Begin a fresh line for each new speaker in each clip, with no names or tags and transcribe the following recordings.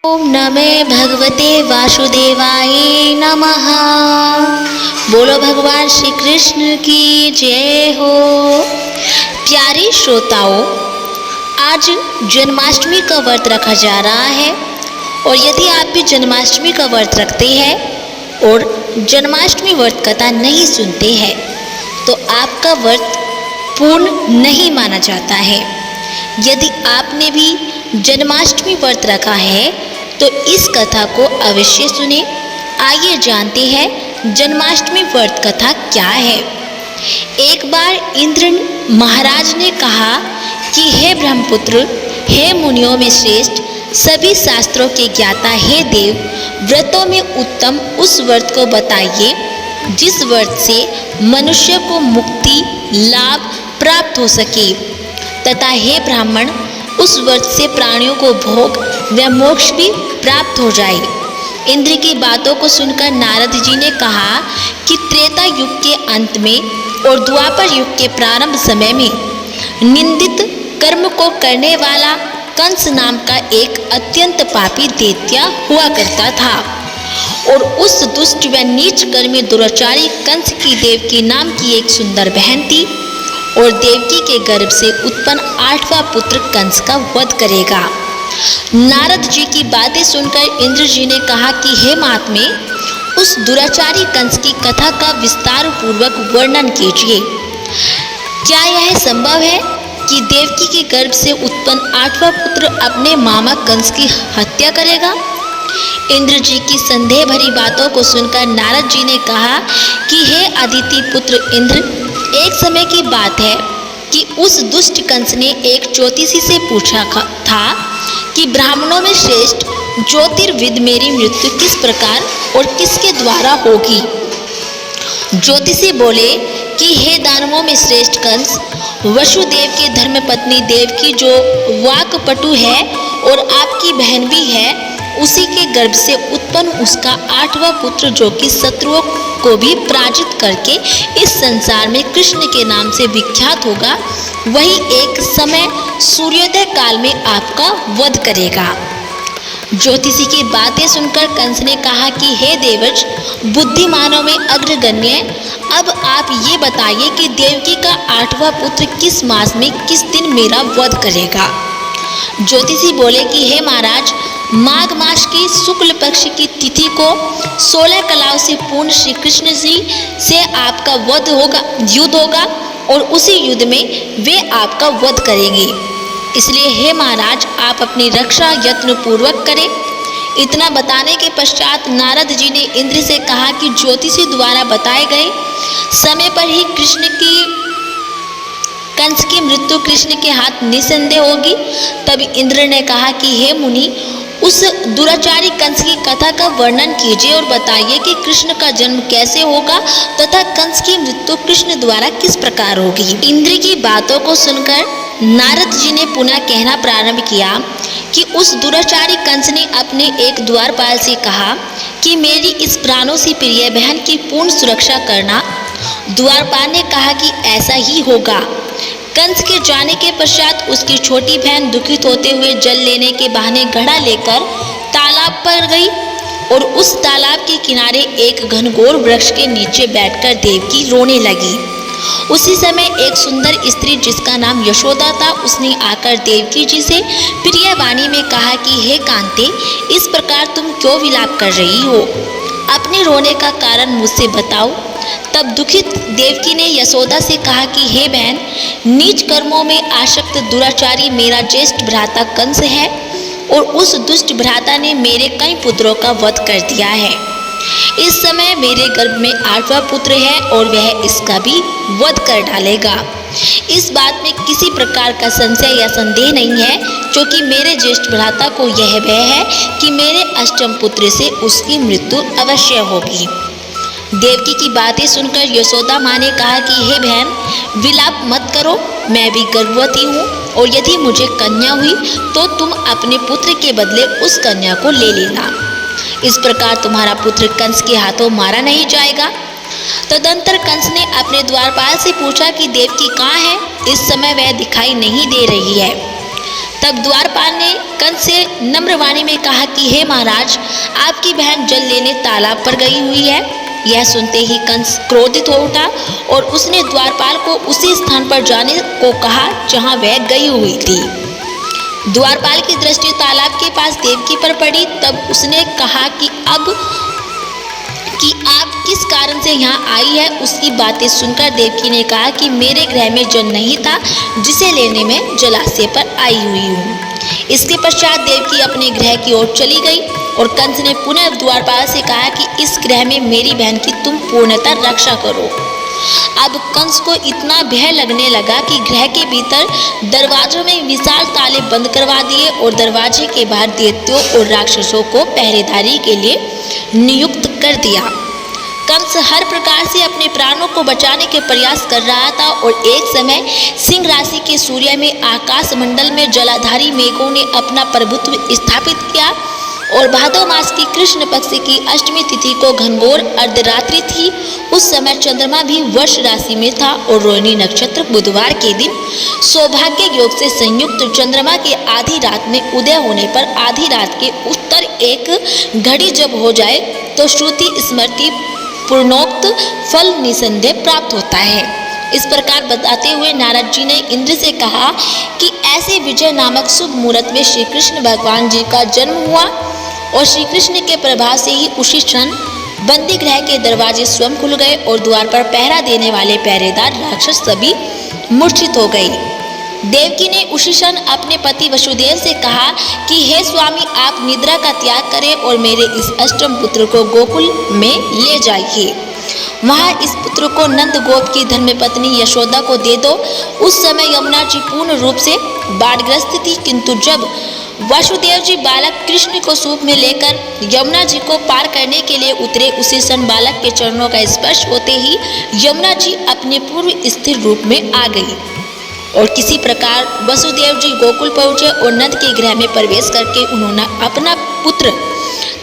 ओम नमे भगवते वासुदेवाय नमः। बोलो भगवान श्री कृष्ण की जय हो। प्यारे श्रोताओं, आज जन्माष्टमी का व्रत रखा जा रहा है और यदि आप भी जन्माष्टमी का व्रत रखते हैं और जन्माष्टमी व्रत कथा नहीं सुनते हैं तो आपका व्रत पूर्ण नहीं माना जाता है। यदि आपने भी जन्माष्टमी व्रत रखा है तो इस कथा को अवश्य सुने। आइए जानते हैं जन्माष्टमी व्रत कथा क्या है। एक बार इंद्र महाराज ने कहा कि हे ब्रह्मपुत्र, हे मुनियों में श्रेष्ठ, सभी शास्त्रों के ज्ञाता, हे देव, व्रतों में उत्तम उस व्रत को बताइए जिस व्रत से मनुष्य को मुक्ति लाभ प्राप्त हो सके, तथा हे ब्राह्मण, उस व्रत से प्राणियों को भोग व मोक्ष भी प्राप्त हो जाए। इंद्र की बातों को सुनकर नारद जी ने कहा कि त्रेता युग के अंत में और द्वापर युग के प्रारंभ समय में निंदित कर्म को करने वाला कंस नाम का एक अत्यंत पापी दैत्य हुआ करता था और उस दुष्ट व नीच कर्मी दुराचारी कंस की देवकी नाम की एक सुंदर बहन थी और देवकी के गर्भ से उत्पन्न 8वां पुत्र कंस का वध करेगा। नारद जी की बातें सुनकर इंद्र जी ने कहा कि हे महात्मे, उस दुराचारी कंस की कथा का विस्तार पूर्वक वर्णन कीजिए। क्या यह संभव है कि देवकी के गर्भ से उत्पन्न 8वां पुत्र अपने मामा कंस की हत्या करेगा? इंद्र जी की संदेह भरी बातों को सुनकर नारद जी ने कहा कि हे अदिति पुत्र इंद्र, एक समय की बात है कि उस दुष्ट कंस ने एक ज्योतिषी से पूछा था कि ब्राह्मणों में श्रेष्ठ ज्योतिर्विद मेरी मृत्यु किस प्रकार और किसके द्वारा होगी। ज्योतिषी बोले कि हे दानवों में श्रेष्ठ कंस, वसुदेव के धर्मपत्नी देवकी जो वाक्पटु है और आपकी बहन भी है, उसी के गर्भ से उत्पन्न उसका 8वां पुत्र जो कि शत्रुओं को भी पराजित करके इस संसार में कृष्ण के नाम से विख्यात होगा, वही एक समय सूर्योदय काल में आपका वध करेगा। ज्योतिषी की बातें सुनकर कंस ने कहा कि हे देवज, बुद्धिमानों में अग्रगण्य, अब आप ये बताइए कि देवकी का 8वां पुत्र किस मास में किस दिन मेरा वध करेगा। ज्योतिषी बोले कि हे महाराज, माघ मास की शुक्ल पक्ष की तिथि को 16 कलाओं से पूर्ण श्री कृष्ण जी से आपका युद्ध होगा और उसी युद्ध में वे आपका वध करेंगे। इसलिए हे महाराज, आप अपनी रक्षा यत्न पूर्वक करें। इतना बताने के पश्चात नारद जी ने इंद्र से कहा कि ज्योतिषी द्वारा बताए गए समय पर ही कंस की मृत्यु कृष्ण के हाथ निसंदेह होगी। तब इंद्र ने कहा कि हे मुनि, उस दुराचारी कंस की कथा का वर्णन कीजिए और बताइए कि कृष्ण का जन्म कैसे होगा तथा कंस की मृत्यु कृष्ण द्वारा किस प्रकार होगी। इंद्र की बातों को सुनकर नारद जी ने पुनः कहना प्रारंभ किया कि उस दुराचारी कंस ने अपने एक द्वारपाल से कहा कि मेरी इस प्राणों से प्रिय बहन की पूर्ण सुरक्षा करना। द्वारपाल ने कहा कि ऐसा ही होगा। कंस के जाने के पश्चात उसकी छोटी बहन दुखित होते हुए जल लेने के बहाने घड़ा लेकर तालाब पर गई और उस तालाब के किनारे एक घनघोर वृक्ष के नीचे बैठकर देवकी रोने लगी। उसी समय एक सुंदर स्त्री जिसका नाम यशोदा था, उसने आकर देवकी जी से प्रिय वाणी में कहा कि हे कांते, इस प्रकार तुम क्यों विलाप कर रही हो? अपने रोने का कारण मुझसे बताओ। तब दुखित देवकी ने यशोदा से कहा कि हे बहन, नीच कर्मों में आसक्त दुराचारी मेरा ज्येष्ठ भ्राता कंस है और उस दुष्ट भ्राता ने मेरे कई पुत्रों का वध कर दिया है। इस समय मेरे गर्भ में 8वां पुत्र है और वह इसका भी वध कर डालेगा। इस बात में किसी प्रकार का संशय या संदेह नहीं है, क्योंकि मेरे ज्येष्ठ भ्राता को यह भय है कि मेरे अष्टम पुत्र से उसकी मृत्यु अवश्य होगी। देवकी की बातें सुनकर यशोदा माँ ने कहा कि हे बहन, विलाप मत करो, मैं भी गर्भवती हूँ और यदि मुझे कन्या हुई तो तुम अपने पुत्र के बदले उस कन्या को ले लेना। इस प्रकार तुम्हारा पुत्र कंस के हाथों मारा नहीं जाएगा। तदंतर कंस ने अपने द्वारपाल से पूछा कि देवकी कहाँ है? इस समय वह दिखाई नहीं दे रही है। तब द्वारपाल ने कंस से नम्र वाणी में कहा कि हे महाराज, आपकी बहन जल लेने तालाब पर गई हुई है। यह सुनते ही कंस क्रोधित हो उठा और उसने द्वारपाल को उसी स्थान पर जाने को कहा जहां वह गई हुई थी। द्वारपाल की दृष्टि तालाब के पास देवकी पर पड़ी। तब उसने कहा कि आप किस कारण से यहाँ आई है। उसकी बातें सुनकर देवकी ने कहा कि मेरे गृह में जल नहीं था, जिसे लेने में जलाशय पर आई हुई हूँ। इसके पश्चात देवकी अपने गृह की ओर चली गई और कंस ने पुनः द्वारपाल से कहा कि इस गृह में मेरी बहन की तुम पूर्णतः रक्षा करो। अब कंस को इतना भय लगने लगा कि गृह के भीतर दरवाजों में विशाल ताले बंद करवा दिए और दरवाजे के बाहर दैत्यों और राक्षसों को पहरेदारी के लिए नियुक्त कर दिया। कंस हर प्रकार से अपने प्राणों को बचाने के प्रयास कर रहा था और एक समय सिंह राशि के सूर्य में आकाश मंडल में जलाधारी मेघों ने अपना प्रभुत्व स्थापित किया और भादव मास की कृष्ण पक्ष की अष्टमी तिथि को घनघोर अर्धरात्रि थी। उस समय चंद्रमा भी वर्ष राशि में था और रोहिणी नक्षत्र बुधवार के दिन सौभाग्य योग से संयुक्त चंद्रमा के आधी रात में उदय होने पर आधी रात के उत्तर एक घड़ी जब हो जाए तो श्रुति स्मृति पूर्णोक्त फल निसंदेह प्राप्त होता है। इस प्रकार बताते हुए नारद जी ने इंद्र से कहा कि ऐसे विजय नामक शुभ मुहूर्त में श्री कृष्ण भगवान जी का जन्म हुआ और श्री कृष्ण के प्रभाव से ही उसी क्षण बंदी गृह के दरवाजे स्वयं खुल गए और द्वार पर पहरा देने वाले पहरेदार राक्षस सभी मूर्छित हो गए। देवकी ने उसी क्षण अपने पति वसुदेव से कहा कि हे स्वामी, आप निद्रा का त्याग करें और मेरे इस अष्टम पुत्र को गोकुल में ले जाइए। वहाँ इस पुत्र को नंद गोप की धर्मपत्नी यशोदा को दे दो। उस समय यमुना जी पूर्ण रूप से बाढ़ग्रस्त थी, किंतु जब वासुदेव जी बालक कृष्ण को सूप में लेकर यमुना जी को पार करने के लिए उतरे, उसी क्षण बालक के चरणों का स्पर्श होते ही यमुना जी अपने पूर्व स्थिर रूप में आ गई और किसी प्रकार वसुदेव जी गोकुल पहुँचे और नंद के गृह में प्रवेश करके उन्होंने अपना पुत्र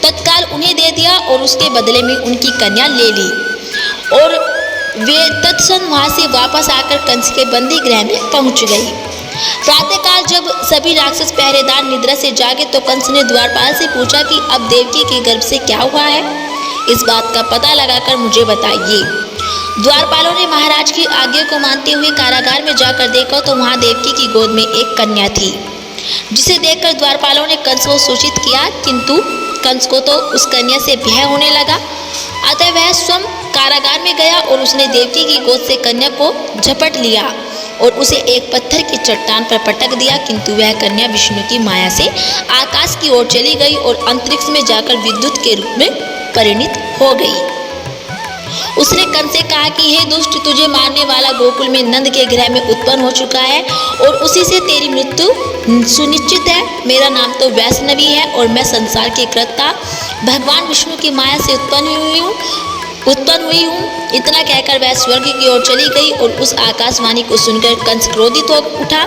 तत्काल उन्हें दे दिया और उसके बदले में उनकी कन्या ले ली और वे तत्क्षण वहाँ से वापस आकर कंस के बंदी गृह में पहुँच गई। प्रातःकाल जब सभी राक्षस पहरेदार निद्रा से जागे तो कंस ने द्वारपाल से पूछा कि अब देवकी के गर्भ से क्या हुआ है, इस बात का पता लगाकर मुझे बताइए। द्वारपालों ने महाराज की आज्ञा को मानते हुए कारागार में जाकर देखा तो वहां देवकी की गोद में एक कन्या थी, जिसे देखकर द्वारपालों ने कंस को सूचित किया, किंतु कंस को तो उस कन्या से भय होने लगा। अतः वह स्वयं कारागार में गया और उसने देवकी की गोद से कन्या को झपट लिया और उसे एक पत्थर की चट्टान पर पटक दिया, किंतु वह कन्या विष्णु की माया से आकाश की ओर चली गई और अंतरिक्ष में जाकर विद्युत के रूप में परिणित हो गई। उसने कंस से कहा कि हे दुष्ट, तुझे मारने वाला गोकुल में नंद के गृह में उत्पन्न हो चुका है और उसी से तेरी मृत्यु सुनिश्चित है। मेरा नाम तो वैष्णवी है और मैं संसार के कर्ता भगवान विष्णु की माया से उत्पन्न हुई हूँ। इतना कहकर वह स्वर्ग की ओर चली गई और उस आकाशवाणी को सुनकर कंस क्रोधित हो उठा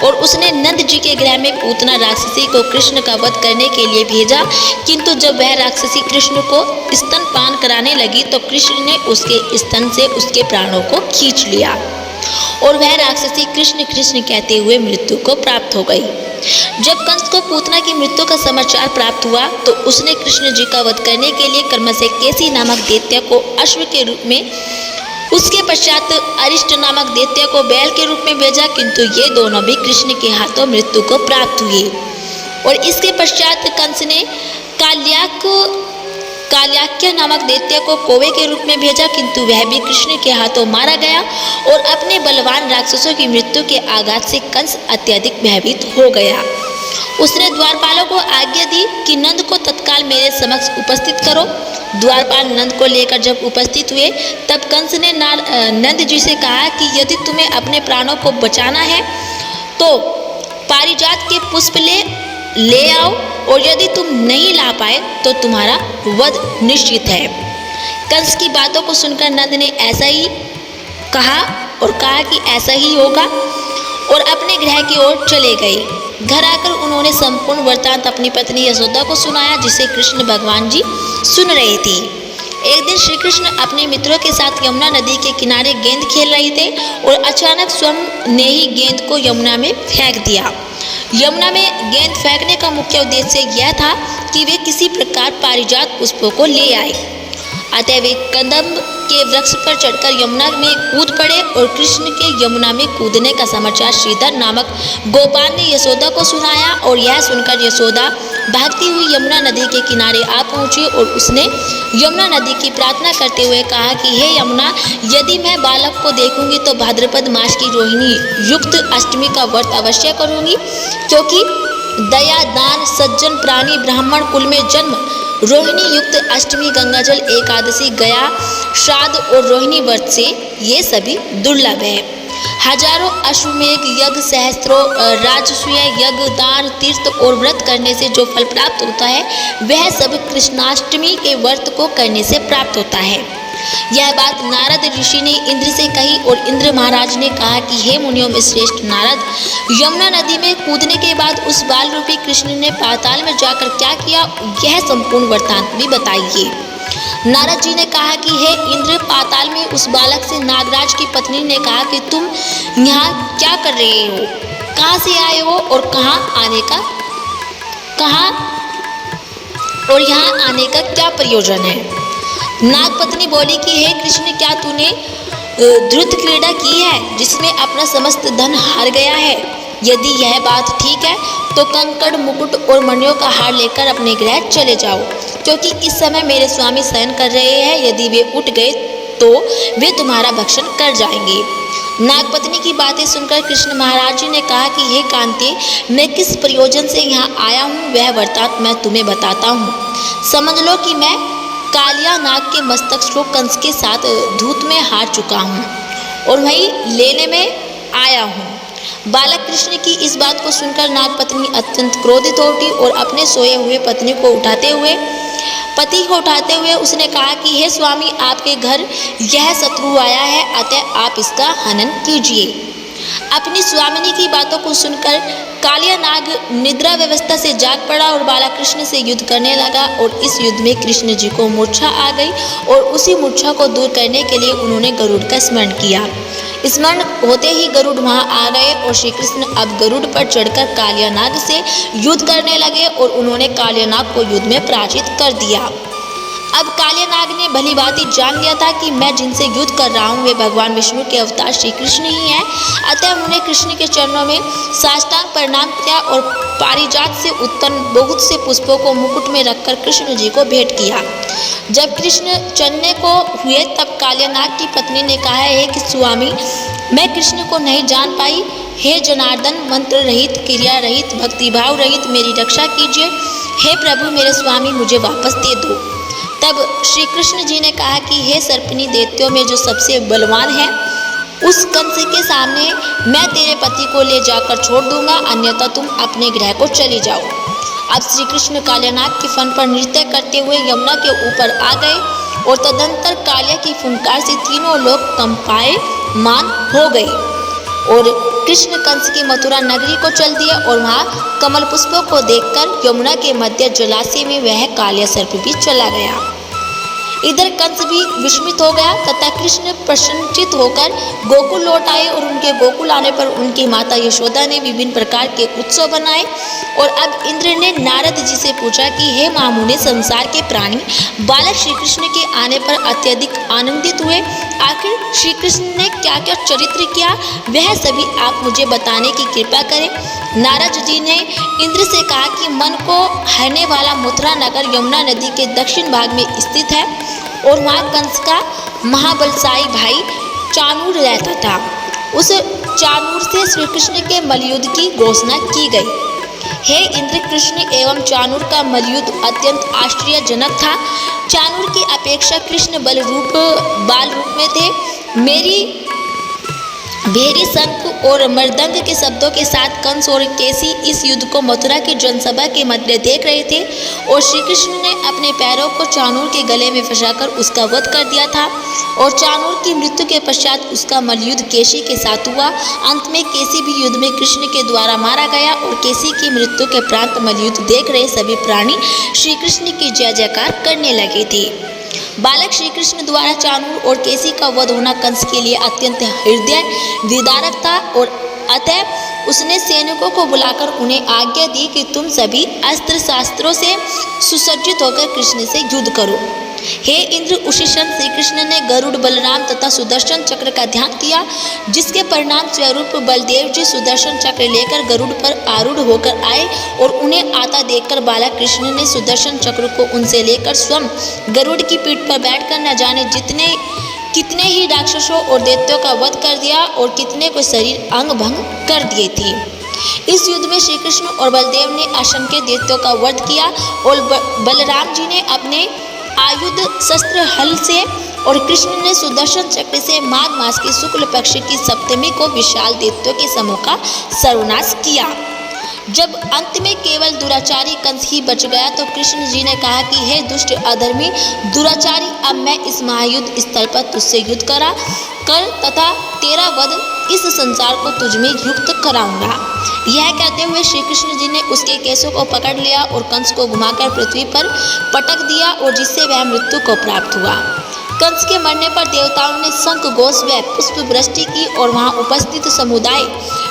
और उसने नंद जी के गृह में पूतना राक्षसी को कृष्ण का वध करने के लिए भेजा, किंतु जब वह राक्षसी कृष्ण को स्तनपान कराने लगी तो कृष्ण ने उसके स्तन से उसके प्राणों को खींच लिया और वह राक्षसी कृष्ण कृष्ण कहते हुए मृत्यु को प्राप्त हो गई। जब कंस को पूतना की मृत्यु का समाचार प्राप्त हुआ तो उसने कृष्ण जी का वध करने के लिए कर्म से केसी नामक दैत्य को अश्व के रूप में, उसके पश्चात अरिष्ट नामक दैत्य को बैल के रूप में भेजा, किंतु ये दोनों भी कृष्ण के हाथों मृत्यु को प्राप्त हुए। और इसके पश्चात कंस ने काल्याक्य नामक दैत्य को कौवे के रूप में भेजा, किंतु वह भी कृष्ण के हाथों मारा गया और अपने बलवान राक्षसों की मृत्यु के आघात से कंस अत्यधिक भयभीत हो गया। उसने द्वारपालों को आज्ञा दी कि नंद को तत्काल मेरे समक्ष उपस्थित करो। द्वारपाल नंद को लेकर जब उपस्थित हुए तब कंस ने नंद जी से कहा कि यदि तुम्हें अपने प्राणों को बचाना है तो पारिजात के पुष्प ले आओ और यदि तुम नहीं ला पाए तो तुम्हारा वध निश्चित है। कंस की बातों को सुनकर नंद ने ऐसा ही कहा और कहा कि ऐसा ही होगा और अपने गृह की ओर चले गए। घर आकर उन्होंने संपूर्ण वृत्तांत अपनी पत्नी यशोदा को सुनाया, जिसे कृष्ण भगवान जी सुन रहे थे। एक दिन श्री कृष्ण अपने मित्रों के साथ यमुना नदी के किनारे गेंद खेल रहे थे और अचानक स्वयं ने ही गेंद को यमुना में फेंक दिया। यमुना में गेंद फेंकने का मुख्य उद्देश्य यह था कि वे किसी प्रकार पारिजात पुष्पों को ले आए। अतः वे कदम्ब के वृक्ष पर चढ़कर यमुना में कूद पड़े और कृष्ण के यमुना में कूदने का समाचार श्रीधर नामक गोपाल ने यशोदा को सुनाया और यह सुनकर यशोदा भागती हुई यमुना नदी के किनारे आ पहुंची और उसने यमुना नदी की प्रार्थना करते हुए कहा कि हे यमुना, यदि मैं बालक को देखूंगी तो भाद्रपद मास की रोहिणी युक्त अष्टमी का व्रत अवश्य करूंगी, क्योंकि दया, दान, सज्जन प्राणी, ब्राह्मण कुल में जन्म, रोहिणी युक्त अष्टमी, गंगाजल एकादशी, गया श्राद्ध और रोहिणी व्रत से ये सभी दुर्लभ है। हजारों अश्वमेघ यज्ञ, सहस्त्रों राजसूय यज्ञ, दान, तीर्थ और व्रत करने से जो फल प्राप्त होता है वह सब कृष्णाष्टमी के व्रत को करने से प्राप्त होता है। यह बात नारद ऋषि ने इंद्र से कही और इंद्र महाराज ने कहा कि हे मुनियों में श्रेष्ठ नारद, यमुना नदी में कूदने के बाद उस बाल रूपी कृष्ण ने पाताल में जाकर क्या किया, यह संपूर्ण वृत्तांत भी बताइए। नारद जी ने कहा कि हे इंद्र, पाताल में उस बालक से नागराज की पत्नी ने कहा कि तुम यहाँ क्या कर रहे हो, कहाँ से आए हो और यहाँ आने का क्या प्रयोजन है। नाग पत्नी बोली कि हे कृष्ण, क्या तूने द्रुत क्रीड़ा की है जिसमें अपना समस्त धन हार गया है? यदि यह बात ठीक है तो कंकड़, मुकुट और मणियों का हार लेकर अपने गृह चले जाओ, क्योंकि इस समय मेरे स्वामी शयन कर रहे हैं। यदि वे उठ गए तो वे तुम्हारा भक्षण कर जाएंगे। नागपत्नी की बातें सुनकर कृष्ण महाराज जी ने कहा कि हे कांते, मैं किस प्रयोजन से यहाँ आया हूँ वह वृत्तांत मैं तुम्हें बताता हूँ। समझ लो कि मैं कालिया नाग के मस्तक को कंस के साथ धूत में हार चुका हूँ और वही लेने में आया हूँ। बालक कृष्ण की इस बात को सुनकर नागपत्नी अत्यंत क्रोधित हो उठी और अपने सोए हुए पति को उठाते हुए उसने कहा कि हे स्वामी, आपके घर यह शत्रु आया है, अतः आप इसका हनन कीजिए। अपनी स्वामिनी की बातों को सुनकर कालिया नाग निद्रा व्यवस्था से जाग पड़ा और बालक कृष्ण से युद्ध करने लगा और इस युद्ध में कृष्ण जी को मूर्छा आ गई और उसी मूर्छा को दूर करने के लिए उन्होंने गरुड़ का स्मरण किया। स्मरण होते ही गरुड़ वहां आ गए और श्री कृष्ण अब गरुड़ पर चढ़कर कालिया नाग से युद्ध करने लगे और उन्होंने कालिया नाग को युद्ध में पराजित कर दिया। अब कालिया नाग ने भली भांति जान लिया था कि मैं जिनसे युद्ध कर रहा हूँ वे भगवान विष्णु के अवतार श्री कृष्ण ही हैं। अतः उन्होंने कृष्ण के चरणों में साष्टांग प्रणाम किया और पारिजात से उत्पन्न बहुत से पुष्पों को मुकुट में रखकर कृष्ण जी को भेंट किया। जब कृष्ण चलने को हुए तब कालिया नाग की पत्नी ने कहा है कि स्वामी, मैं कृष्ण को नहीं जान पाई। हे जनार्दन, मंत्र रहित, क्रिया रहित, भक्तिभाव रहित मेरी रक्षा कीजिए। हे प्रभु, मेरे स्वामी मुझे वापस दे दो। तब श्री कृष्ण जी ने कहा कि हे सर्पिणी, दैत्यों में जो सबसे बलवान है उस कंस के सामने मैं तेरे पति को ले जाकर छोड़ दूंगा, अन्यथा तुम अपने गृह को चली जाओ। अब श्री कृष्ण कालियानाग के फन पर नृत्य करते हुए यमुना के ऊपर आ गए और तदंतर कालिया की फुंकार से तीनों लोग कंपायमान हो गए और कृष्ण कंस की मथुरा नगरी को चल दिए और वहाँ कमल पुष्पों को देखकर यमुना के मध्य जलाशय में वह कालिया सर्प भी चला गया। इधर कंस भी विस्मित हो गया तथा कृष्ण प्रसन्नचित होकर गोकुल लौट आए और उनके गोकुल आने पर उनकी माता यशोदा ने विभिन्न प्रकार के उत्सव बनाए। और अब इंद्र ने नारद जी से पूछा कि हे महामुनि, संसार के प्राणी बालक श्री कृष्ण के आने पर अत्यधिक आनंदित हुए। आखिर श्री कृष्ण ने क्या क्या चरित्र किया वह सभी आप मुझे बताने की कृपा करें। नारद जी ने इंद्र से कहा कि मन को हरने वाला मथुरा नगर यमुना नदी के दक्षिण भाग में स्थित है और वहाँ कंस का महाबलशाली भाई चाणूर रहता था। उस चाणूर से श्री कृष्ण के मलयुद्ध की घोषणा की गई। हे इंद्र, कृष्ण एवं चाणूर का मलयुद्ध अत्यंत आश्चर्यजनक था। चाणूर की अपेक्षा कृष्ण बाल रूप में थे। मेरी भेरी शंख और मृदंग के शब्दों के साथ कंस और केसी इस युद्ध को मथुरा की जनसभा के मध्य देख रहे थे और श्री कृष्ण ने अपने पैरों को चाणूर के गले में फंसाकर उसका वध कर दिया था और चाणूर की मृत्यु के पश्चात उसका मलयुद्ध केसी के साथ हुआ। अंत में केसी भी युद्ध में कृष्ण के द्वारा मारा गया और केसी की मृत्यु के प्रांत मलयुद्ध देख रहे सभी प्राणी श्री कृष्ण की जय जयकार करने लगे थे। बालक श्री कृष्ण द्वारा चाणूर और केसी का वध होना कंस के लिए अत्यंत हृदय विदारक था और अतः उसने सैनिकों को बुलाकर उन्हें आज्ञा दी कि तुम सभी अस्त्र शस्त्रों से सुसज्जित होकर कृष्ण से युद्ध करो। हे इंद्र, उसी क्षण श्री कृष्ण ने गरुड़, बलराम तथा सुदर्शन चक्र का ध्यान किया, जिसके परिणाम स्वरूप बलदेव जी सुदर्शन चक्र लेकर गरुड़ पर आरूढ़ होकर आए और उन्हें आता देखकर बालक कृष्ण ने सुदर्शन चक्र को उनसे लेकर स्वयं गरुड़ की पीठ पर बैठकर न जाने कितने ही राक्षसों और दैत्यों का वध कर दिया और कितने को शरीर अंग भंग कर दिए थे। इस युद्ध में श्री कृष्ण और बलदेव ने असंख्य दैत्यों का वध किया और बलराम जी ने अपने आयुध शस्त्र हल से और कृष्ण ने सुदर्शन चक्र से माघ मास की शुक्ल पक्ष की सप्तमी को विशाल दैत्यों के समूह का सर्वनाश किया। जब अंत में केवल दुराचारी कंस ही बच गया तो कृष्ण जी ने कहा कि हे दुष्ट अधर्मी दुराचारी, अब मैं इस महायुद्ध स्थल पर तुझसे युद्ध कर तथा तेरा वध इस संसार को तुझ में युक्त कराऊंगा। यह कहते हुए श्री कृष्ण जी ने उसके केसों को पकड़ लिया और कंस को घुमाकर पृथ्वी पर पटक दिया और जिससे वह मृत्यु को प्राप्त हुआ। कंस के मरने पर देवताओं ने शंख घोष व पुष्प वृष्टि की और वहां उपस्थित समुदाय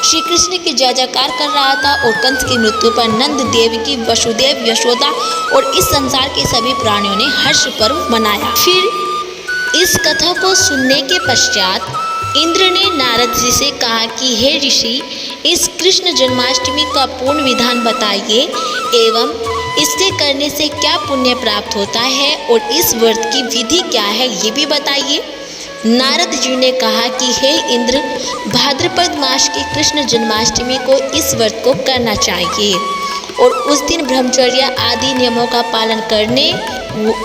श्री कृष्ण की जय जयकार कर रहा था और कंस की मृत्यु पर नंद, देवकी, वसुदेव, यशोदा और इस संसार के सभी प्राणियों ने हर्ष पर्व मनाया। फिर इस कथा को सुनने के पश्चात इंद्र ने नारद जी से कहा कि हे ऋषि, इस कृष्ण जन्माष्टमी का पूर्ण विधान बताइए एवं इसके करने से क्या पुण्य प्राप्त होता है और इस व्रत की विधि क्या है ये भी बताइए। नारद जी ने कहा कि हे इंद्र, भाद्रपद मास की कृष्ण जन्माष्टमी को इस व्रत को करना चाहिए और उस दिन ब्रह्मचर्य आदि नियमों का पालन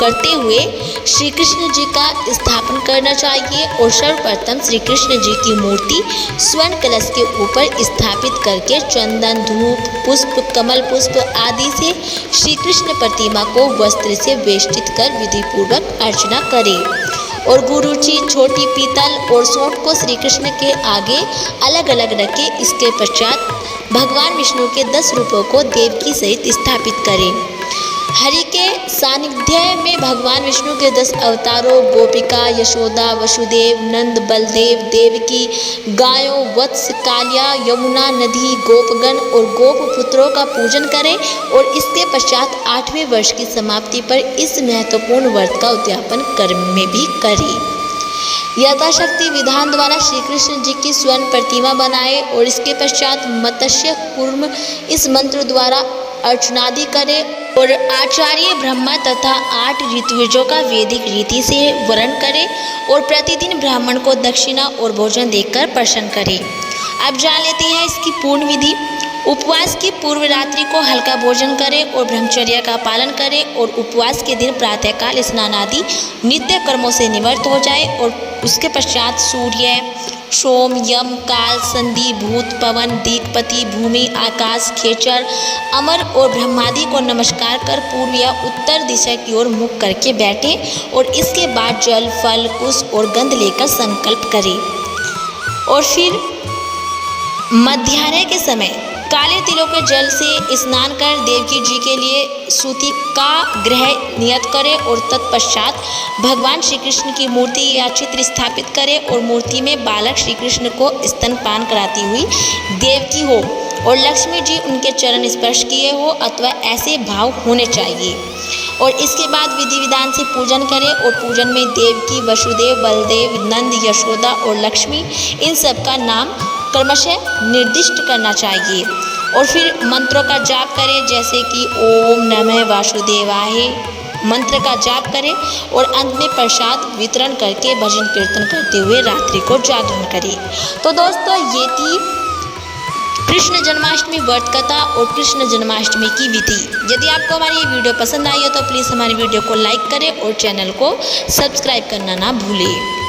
करते हुए श्री कृष्ण जी का स्थापन करना चाहिए और सर्वप्रथम श्री कृष्ण जी की मूर्ति स्वर्ण कलश के ऊपर स्थापित करके चंदन, धूप, पुष्प, कमल पुष्प आदि से श्री कृष्ण प्रतिमा को वस्त्र से वेष्टित कर विधि पूर्वक अर्चना करें और गुरुचि, छोटी पीतल और सोंठ को श्री कृष्ण के आगे अलग अलग रखें। इसके पश्चात भगवान विष्णु के 10 रूपों को देवकी सहित स्थापित करें। हरि के सानिध्य में भगवान विष्णु के 10 अवतारों गोपिका, यशोदा, वसुदेव, नंद, बलदेव, देवकी, गायों, वत्स, कालिया, यमुना नदी, गोपगण और गोप पुत्रों का पूजन करें और इसके पश्चात 8वें वर्ष की समाप्ति पर इस महत्वपूर्ण व्रत का उद्यापन कर्म में भी करें। यथाशक्ति विधान द्वारा श्री कृष्ण जी की स्वर्ण प्रतिमा बनाए और इसके पश्चात मत्स्य कूर्म इस मंत्र द्वारा अर्चनादि करें और आचार्य ब्रह्मा तथा 8 ऋत्विजों का वैदिक रीति से वर्ण करें और प्रतिदिन ब्राह्मण को दक्षिणा और भोजन देकर प्रसन्न करें। अब जान लेते हैं इसकी पूर्ण विधि। उपवास की पूर्व रात्रि को हल्का भोजन करें और ब्रह्मचर्य का पालन करें और उपवास के दिन प्रातःकाल स्नान आदि नित्य कर्मों से निवृत्त हो जाए और उसके पश्चात सूर्य, सोम, यम, काल, संधि, भूत, पवन, दिक्पति, भूमि, आकाश, खेचर, अमर और ब्रह्मादि को नमस्कार कर पूर्व या उत्तर दिशा की ओर मुख करके बैठें और इसके बाद जल, फल, कुश और गंध लेकर संकल्प करें और फिर मध्याह्न के समय काले तिलों के जल से स्नान कर देवकी जी के लिए सूती का ग्रह नियत करें और तत्पश्चात भगवान श्री कृष्ण की मूर्ति या चित्र स्थापित करें और मूर्ति में बालक श्री कृष्ण को स्तनपान कराती हुई देवकी हो और लक्ष्मी जी उनके चरण स्पर्श किए हो अथवा ऐसे भाव होने चाहिए और इसके बाद विधि विधान से पूजन करें और पूजन में देवकी, वसुदेव, बलदेव, नंद, यशोदा और लक्ष्मी इन सब का नाम क्रमशः निर्दिष्ट करना चाहिए और फिर मंत्रों का जाप करें जैसे कि ओम नमः वासुदेवाय मंत्र का जाप करें और अंत में प्रसाद वितरण करके भजन कीर्तन करते हुए रात्रि को जागरण करें। तो दोस्तों ये थी कृष्ण जन्माष्टमी व्रत कथा और कृष्ण जन्माष्टमी की विधि। यदि आपको हमारी ये वीडियो पसंद आई हो तो प्लीज़ हमारी वीडियो को लाइक करें और चैनल को सब्सक्राइब करना ना भूलें।